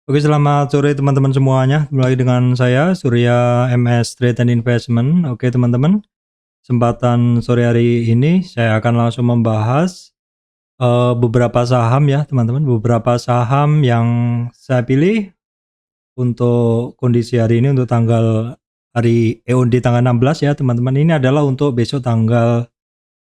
Oke, selamat sore teman-teman semuanya. Kembali lagi dengan saya Surya MS Trade and Investment. Oke, teman-teman, kesempatan sore hari ini saya akan langsung membahas beberapa saham ya, teman-teman. Beberapa saham yang saya pilih untuk kondisi hari ini untuk tanggal hari EOD tanggal 16 ya, teman-teman. Ini adalah untuk besok tanggal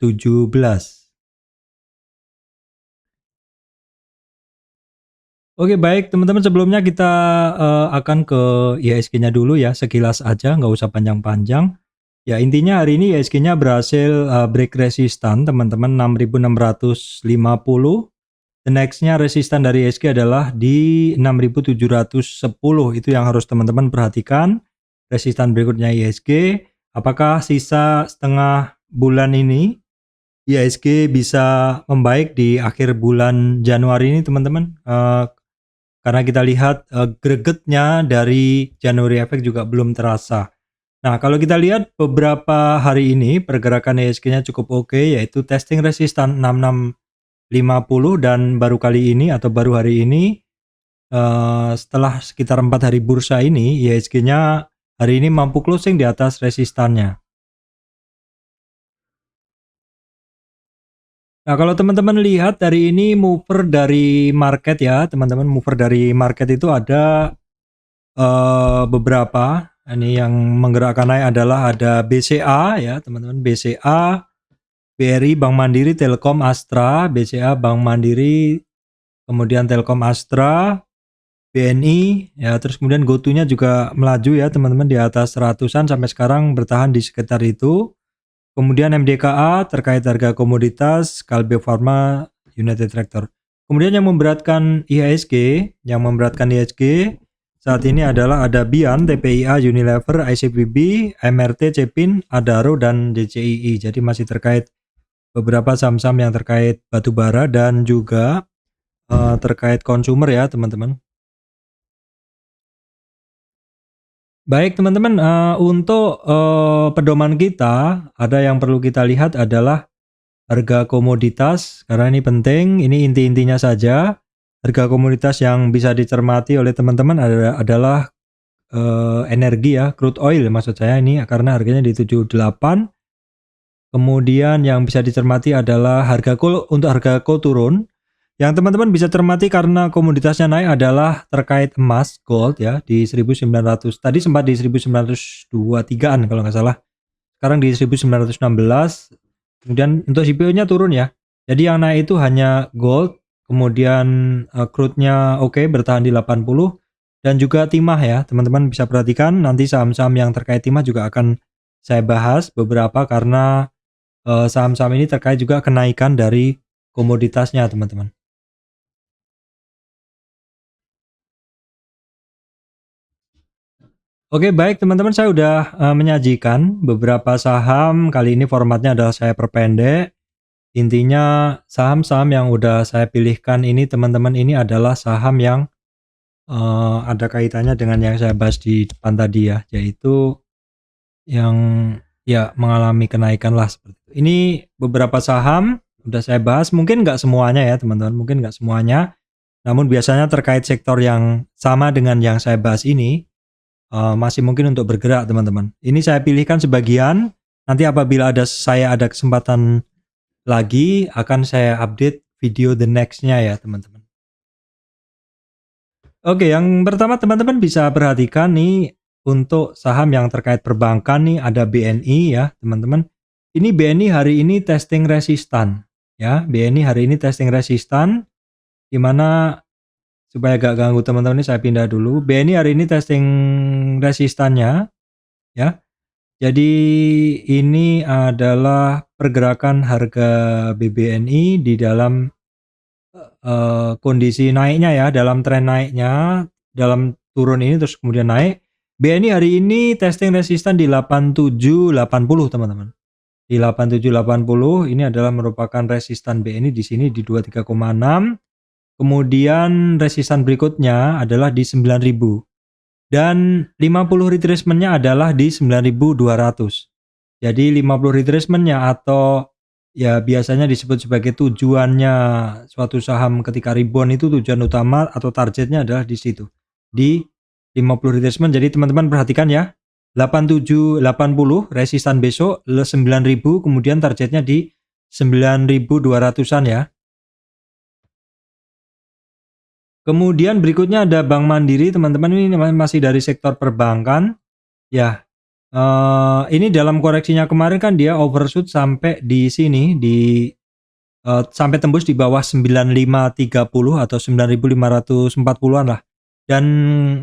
17. Oke, baik teman-teman, sebelumnya kita akan ke IHSG-nya dulu ya, sekilas aja, nggak usah panjang-panjang. Ya, intinya hari ini IHSG-nya berhasil break resistan teman-teman 6.650. The next-nya resistan dari IHSG adalah di 6.710. Itu yang harus teman-teman perhatikan. Resistan berikutnya IHSG, apakah sisa setengah bulan ini IHSG bisa membaik di akhir bulan Januari ini teman-teman? Karena kita lihat gregetnya dari January Effect juga belum terasa. Nah, kalau kita lihat beberapa hari ini pergerakan IHSG-nya cukup oke, yaitu testing resistan 6650, dan baru kali ini atau baru hari ini setelah sekitar 4 hari bursa ini IHSG-nya hari ini mampu closing di atas resistannya. Nah, kalau teman-teman lihat hari ini mover dari market ya, teman-teman, mover dari market itu ada beberapa. Ini yang menggerakkan naik adalah ada BCA ya, teman-teman, BCA, BRI, Bank Mandiri, Telkom, Astra, BCA, Bank Mandiri, kemudian Telkom, Astra, BNI, ya, terus kemudian GoTo-nya juga melaju ya, teman-teman, di atas ratusan sampai sekarang bertahan di sekitar itu. Kemudian MDKA terkait harga komoditas, Kalbe Pharma, United Tractor. Kemudian yang memberatkan IHSG saat ini adalah ada Bian, TPIA, Unilever, ICBP, MRT, Cepin, Adaro, dan DCII. Jadi masih terkait beberapa saham-saham yang terkait batubara dan juga terkait consumer ya, teman-teman. Baik teman-teman, untuk pedoman kita, ada yang perlu kita lihat adalah harga komoditas, karena ini penting, ini inti-intinya saja. Harga komoditas yang bisa dicermati oleh teman-teman adalah energi ya, crude oil maksud saya ini, karena harganya di 78. Kemudian yang bisa dicermati adalah harga coal. Untuk harga coal turun, yang teman-teman bisa cermati karena komoditasnya naik adalah terkait emas, gold ya, di 1900. Tadi sempat di 1923-an kalau nggak salah. Sekarang di 1916. Kemudian untuk CPO-nya turun ya. Jadi yang naik itu hanya gold, kemudian crude-nya oke, bertahan di 80, dan juga timah ya. Teman-teman bisa perhatikan nanti saham-saham yang terkait timah juga akan saya bahas beberapa, karena saham-saham ini terkait juga kenaikan dari komoditasnya, teman-teman. Oke, baik teman-teman, saya udah menyajikan beberapa saham. Kali ini formatnya adalah saya perpendek. Intinya saham-saham yang udah saya pilihkan ini teman-teman, ini adalah saham yang ada kaitannya dengan yang saya bahas di depan tadi ya, yaitu yang ya mengalami kenaikan lah seperti itu. Ini beberapa saham udah saya bahas, mungkin nggak semuanya ya teman-teman, mungkin nggak semuanya, namun biasanya terkait sektor yang sama dengan yang saya bahas ini masih mungkin untuk bergerak teman-teman. Ini saya pilihkan sebagian, nanti apabila saya ada kesempatan lagi akan saya update video the next-nya ya teman-teman. Oke, yang pertama teman-teman bisa perhatikan nih, untuk saham yang terkait perbankan nih ada BNI ya teman-teman. Ini BNI hari ini testing resistan ya, BNI hari ini testing resistan, dimana supaya gak ganggu teman-teman ini saya pindah dulu. BNI hari ini testing resistannya ya. Jadi ini adalah pergerakan harga BBNI di dalam kondisi naiknya ya, dalam tren naiknya, dalam turun ini terus kemudian naik. BNI hari ini testing resistan di 8780 teman-teman. Di 8780 ini adalah merupakan resistan BNI di sini di 23,6. Kemudian resistan berikutnya adalah di 9000. Dan 50 retracement-nya adalah di 9200. Jadi 50 retracement-nya atau ya biasanya disebut sebagai tujuannya suatu saham ketika rebound itu, tujuan utama atau targetnya adalah di situ. di 50 retracement. Jadi teman-teman perhatikan ya, 8780 resistan besok 9000, kemudian targetnya di 9200-an ya. Kemudian berikutnya ada Bank Mandiri, teman-teman, ini masih dari sektor perbankan ya. Ini dalam koreksinya kemarin kan dia overshoot sampai di sini di sampai tembus di bawah 9530 atau 9540-an lah. Dan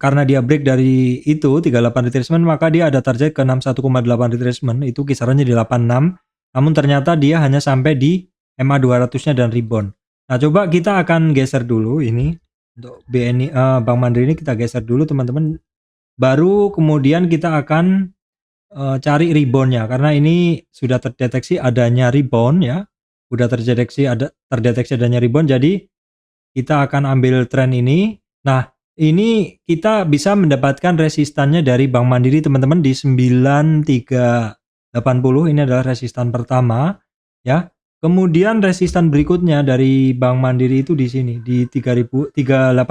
karena dia break dari itu 38 retracement, maka dia ada target ke 61,8 retracement, itu kisarannya di 86. Namun ternyata dia hanya sampai di MA 200-nya dan rebound. Nah, coba kita akan geser dulu ini untuk BNI Bank Mandiri ini kita geser dulu teman-teman. Baru kemudian kita akan cari reboundnya, karena ini sudah terdeteksi adanya rebound ya. Udah terdeteksi adanya rebound, jadi kita akan ambil tren ini. Nah, ini kita bisa mendapatkan resistannya dari Bank Mandiri teman-teman di 9380, ini adalah resistan pertama ya. Kemudian resistan berikutnya dari Bank Mandiri itu di sini di 38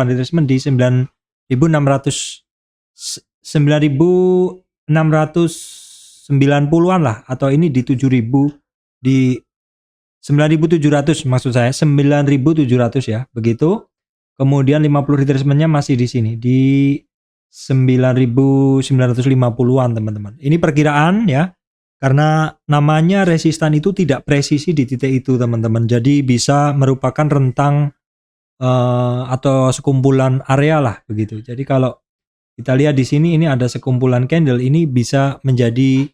retracement di 9690-an lah, atau ini di 7000, di 9700 maksud saya, 9700 ya, begitu. Kemudian 50 retracement-nya masih di sini di 9950-an teman-teman. Ini perkiraan ya, karena namanya resistan itu tidak presisi di titik itu teman-teman. Jadi bisa merupakan rentang atau sekumpulan area lah begitu. Jadi kalau kita lihat di sini, ini ada sekumpulan candle, ini bisa menjadi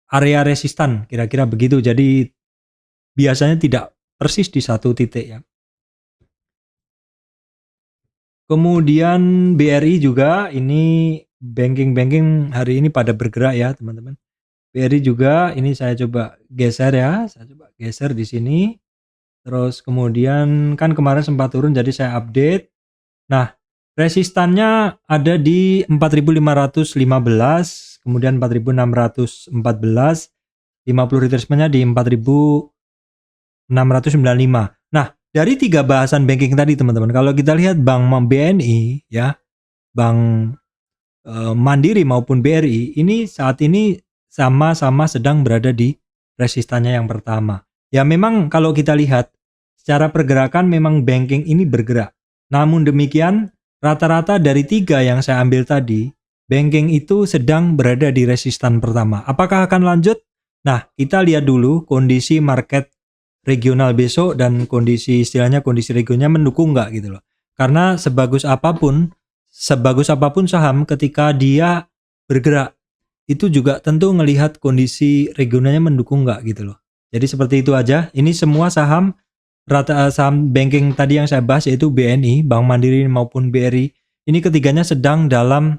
area resistan kira-kira begitu. Jadi biasanya tidak persis di satu titik ya. Kemudian BRI juga, ini banking hari ini pada bergerak ya teman-teman. BRI juga ini saya coba geser ya, saya coba geser di sini. Terus kemudian kan kemarin sempat turun, jadi saya update. Nah, resistannya ada di 4515, kemudian 4614, 50 retracement-nya di 4695. Nah, dari 3 bahasan banking tadi teman-teman, kalau kita lihat Bank BNI ya, Bank Mandiri maupun BRI, ini saat ini sama-sama sedang berada di resistannya yang pertama. Ya memang kalau kita lihat secara pergerakan memang banking ini bergerak. Namun demikian, rata-rata dari 3 yang saya ambil tadi, banking itu sedang berada di resistan pertama. Apakah akan lanjut? Nah, kita lihat dulu kondisi market regional besok dan kondisi istilahnya kondisi regionalnya mendukung nggak gitu loh. Karena sebagus apapun saham ketika dia bergerak, itu juga tentu melihat kondisi regionalnya mendukung nggak gitu loh. Jadi seperti itu aja. Ini semua saham banking tadi yang saya bahas, yaitu BNI, Bank Mandiri maupun BRI. Ini ketiganya sedang dalam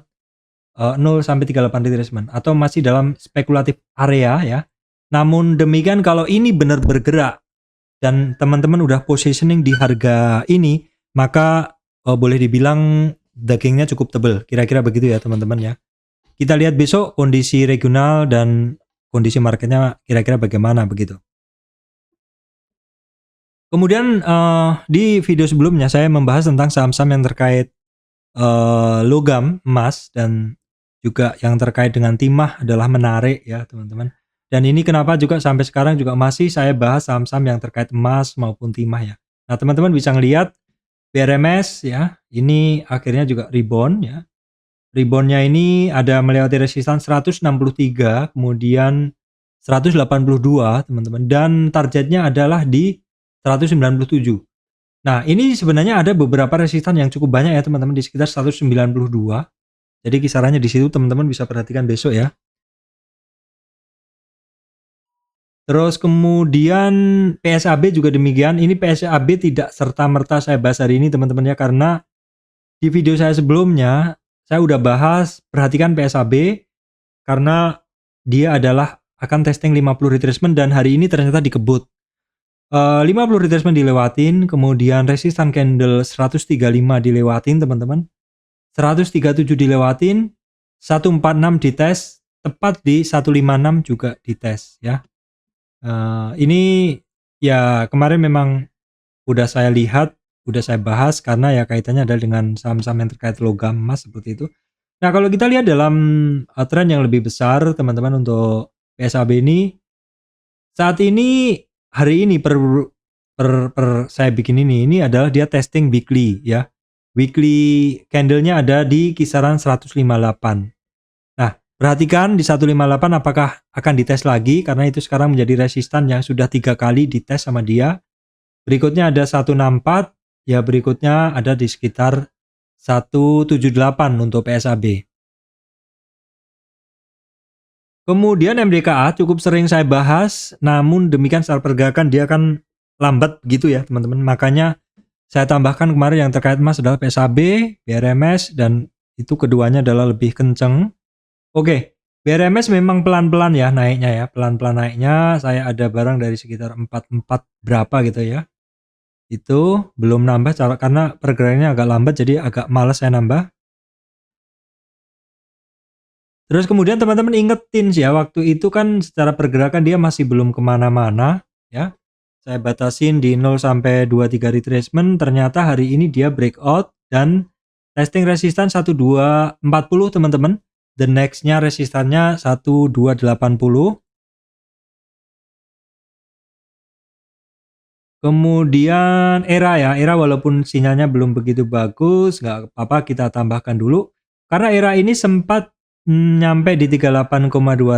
0 sampai 38 retracement atau masih dalam spekulatif area ya. Namun demikian kalau ini benar bergerak dan teman-teman udah positioning di harga ini, maka boleh dibilang dagingnya cukup tebal. Kira-kira begitu ya teman-teman ya. Kita lihat besok kondisi regional dan kondisi marketnya kira-kira bagaimana begitu. Kemudian di video sebelumnya saya membahas tentang saham-saham yang terkait logam emas dan juga yang terkait dengan timah adalah menarik ya teman-teman. Dan ini kenapa juga sampai sekarang juga masih saya bahas saham-saham yang terkait emas maupun timah ya. Nah teman-teman bisa ngelihat BRMS ya, ini akhirnya juga rebound ya. Reboundnya ini ada melewati resistan 163, kemudian 182 teman-teman, dan targetnya adalah di 197. Nah ini sebenarnya ada beberapa resistan yang cukup banyak ya teman-teman, di sekitar 192. Jadi kisarannya di situ teman-teman bisa perhatikan besok ya. Terus kemudian PSAB juga demikian. Ini PSAB tidak serta-merta saya bahas hari ini teman-teman ya, karena di video saya sebelumnya saya udah bahas, perhatikan PSAB karena dia adalah akan testing 50 retracement dan hari ini ternyata dikebut. 50 retracement dilewatin, kemudian resistan candle 135 dilewatin teman-teman. 137 dilewatin, 146 dites, tepat di 156 juga dites ya. Ini ya kemarin memang udah saya lihat, udah saya bahas karena ya kaitannya adalah dengan saham-saham yang terkait logam emas seperti itu. Nah, kalau kita lihat dalam tren yang lebih besar teman-teman untuk PSAB ini, saat ini hari ini per saya bikin ini adalah dia testing weekly ya. Weekly candle-nya ada di kisaran 158. Nah, perhatikan di 158 apakah akan dites lagi karena itu sekarang menjadi resistan yang sudah 3 kali dites sama dia. Berikutnya ada 164, ya berikutnya ada di sekitar 178 untuk PSAB. Kemudian MDKA cukup sering saya bahas, namun demikian secara pergerakan dia kan lambat gitu ya teman-teman. Makanya saya tambahkan kemarin yang terkait emas adalah PSAB, BRMS, dan itu keduanya adalah lebih kenceng. Oke, BRMS memang pelan-pelan ya naiknya ya, pelan-pelan naiknya. Saya ada barang dari sekitar 44 berapa gitu ya. Itu belum nambah karena pergerakannya agak lambat jadi agak males saya nambah. Terus kemudian teman-teman ingetin sih ya, waktu itu kan secara pergerakan dia masih belum kemana-mana ya. Saya batasin di 0 sampai 23 retracement, ternyata hari ini dia breakout dan testing resistan 1240 teman-teman. The next-nya resistannya 1280. Kemudian era walaupun sinyalnya belum begitu bagus, nggak apa-apa kita tambahkan dulu. Karena era ini sempat nyampe di 38,2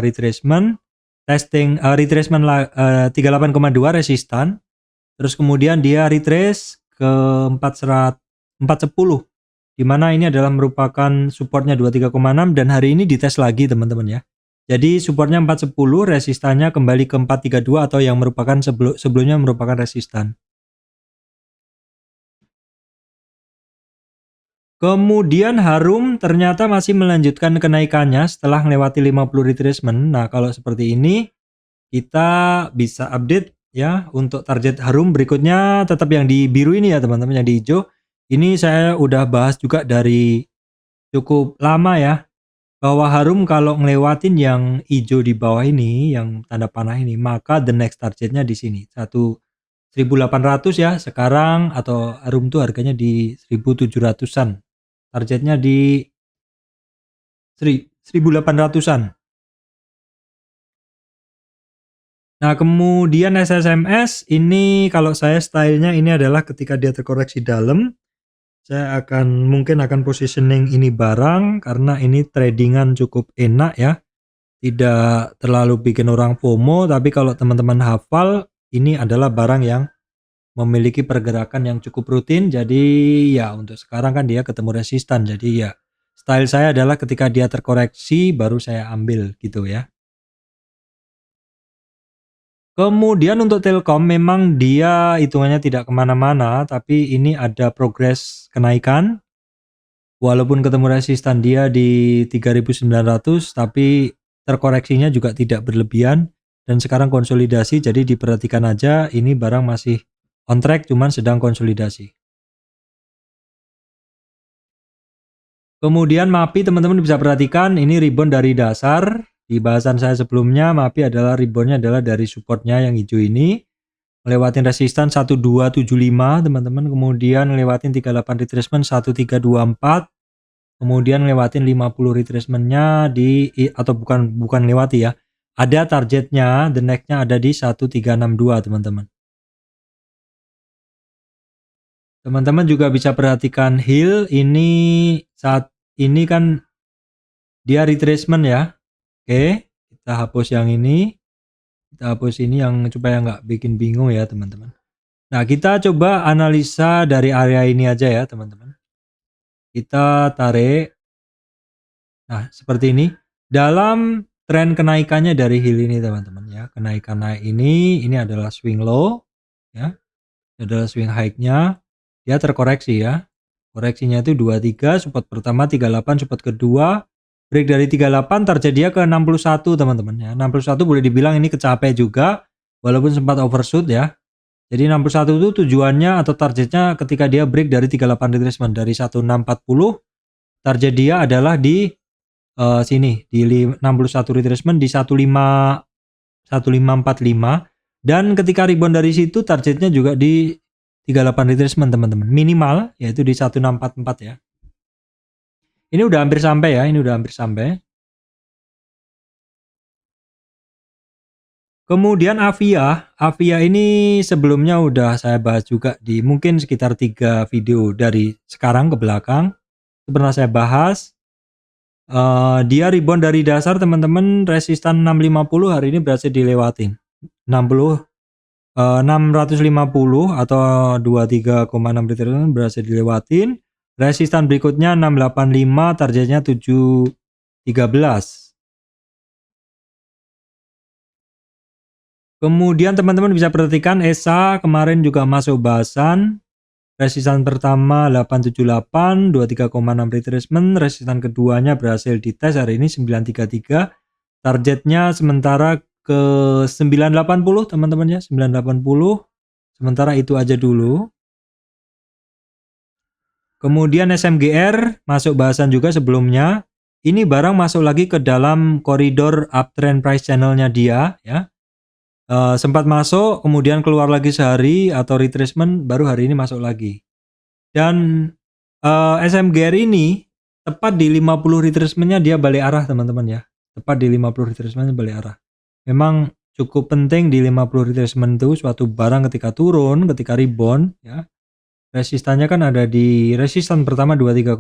retracement, testing retracement 38,2 resistan, terus kemudian dia retrace ke 410, di mana ini adalah merupakan supportnya 23,6 dan hari ini dites lagi teman-teman ya. Jadi supportnya 410, resistannya kembali ke 432 atau yang merupakan sebelumnya merupakan resistan. Kemudian Harum ternyata masih melanjutkan kenaikannya setelah melewati 50 retracement. Nah, kalau seperti ini kita bisa update ya untuk target Harum berikutnya tetap yang di biru ini ya teman-teman, yang di hijau. Ini saya udah bahas juga dari cukup lama ya, bahwa Harum kalau ngelewatin yang hijau di bawah ini, yang tanda panah ini, maka the next targetnya di sini 1.800 ya sekarang, atau Harum tuh harganya di 1.700-an. Targetnya di 1.800-an. Nah, kemudian SSMS ini kalau saya stylenya ini adalah ketika dia terkoreksi dalam, saya mungkin akan positioning ini barang karena ini tradingan cukup enak ya. Tidak terlalu bikin orang FOMO, tapi kalau teman-teman hafal, ini adalah barang yang memiliki pergerakan yang cukup rutin. Jadi ya untuk sekarang kan dia ketemu resistan. Jadi ya style saya adalah ketika dia terkoreksi baru saya ambil gitu ya. Kemudian untuk Telkom memang dia hitungannya tidak kemana-mana, tapi ini ada progres kenaikan. Walaupun ketemu resistan dia di 3.900, tapi terkoreksinya juga tidak berlebihan dan sekarang konsolidasi, jadi diperhatikan aja ini barang masih on track cuman sedang konsolidasi. Kemudian MAPI teman-teman bisa perhatikan ini rebound dari dasar. Di bahasan saya sebelumnya MAPI adalah reboundnya adalah dari supportnya yang hijau ini, melewatin resistan 1275 teman-teman, kemudian ngelewatin 38 retracement 1324, kemudian ngelewatin 50 retracement-nya atau bukan lewati ya. Ada targetnya, the next-nya ada di 1362 teman-teman. Teman-teman juga bisa perhatikan Hill ini saat ini kan dia retracement ya. Oke, kita hapus yang ini. Kita hapus ini yang supaya nggak bikin bingung ya teman-teman. Nah, kita coba analisa dari area ini aja ya teman-teman. Kita tarik. Nah, seperti ini. Dalam tren kenaikannya dari Hill ini teman-teman ya. Kenaikan naik ini adalah swing low ya. Ini adalah swing high-nya. Dia terkoreksi ya. Koreksinya itu 23, support pertama 38, support kedua break dari 38, target dia ke 61 teman-teman ya. 61 boleh dibilang ini kecapek juga walaupun sempat overshoot ya. Jadi 61 itu tujuannya atau targetnya ketika dia break dari 38 retracement dari 1640, target dia adalah di sini di 61 retracement di 1545, dan ketika rebound dari situ targetnya juga di 38 retracement teman-teman. Minimal yaitu di 1644 ya. Ini udah hampir sampai ya, ini udah hampir sampai. Kemudian Avia ini sebelumnya udah saya bahas juga di mungkin sekitar 3 video dari sekarang ke belakang. Itu pernah saya bahas. Dia rebound dari dasar teman-teman, resistan 650 hari ini berhasil dilewatin. 650 atau 23,6 retracement berhasil dilewatin. Resistan berikutnya 685, targetnya 713. Kemudian teman-teman bisa perhatikan ESA kemarin juga masuk bahasan. Resistan pertama 878, 23,6 retracement. Resistan keduanya berhasil dites hari ini 933. Targetnya sementara ke 980 teman-teman ya, 980. Sementara itu aja dulu. Kemudian SMGR masuk bahasan juga sebelumnya. Ini barang masuk lagi ke dalam koridor uptrend price channelnya dia ya. Sempat masuk kemudian keluar lagi sehari atau retracement baru hari ini masuk lagi. Dan SMGR ini tepat di 50 retracementnya dia balik arah teman-teman ya. Tepat di 50 retracementnya balik arah. Memang cukup penting di 50 retracement itu suatu barang ketika turun, ketika rebound ya. Resistannya kan ada di resistan pertama 23,6,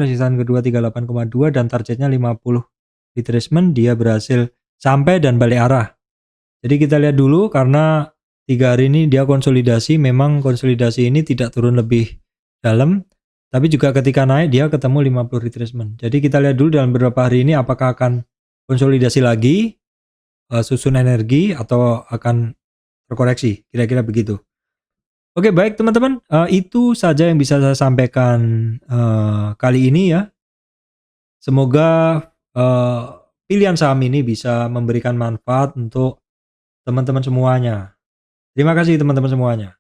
resistan kedua 38,2 dan targetnya 50 retracement, dia berhasil sampai dan balik arah. Jadi kita lihat dulu karena 3 hari ini dia konsolidasi, memang konsolidasi ini tidak turun lebih dalam, tapi juga ketika naik dia ketemu 50 retracement. Jadi kita lihat dulu dalam beberapa hari ini apakah akan konsolidasi lagi, susun energi atau akan terkoreksi, kira-kira begitu. Oke baik teman-teman, itu saja yang bisa saya sampaikan kali ini ya. Semoga pilihan saham ini bisa memberikan manfaat untuk teman-teman semuanya. Terima kasih teman-teman semuanya.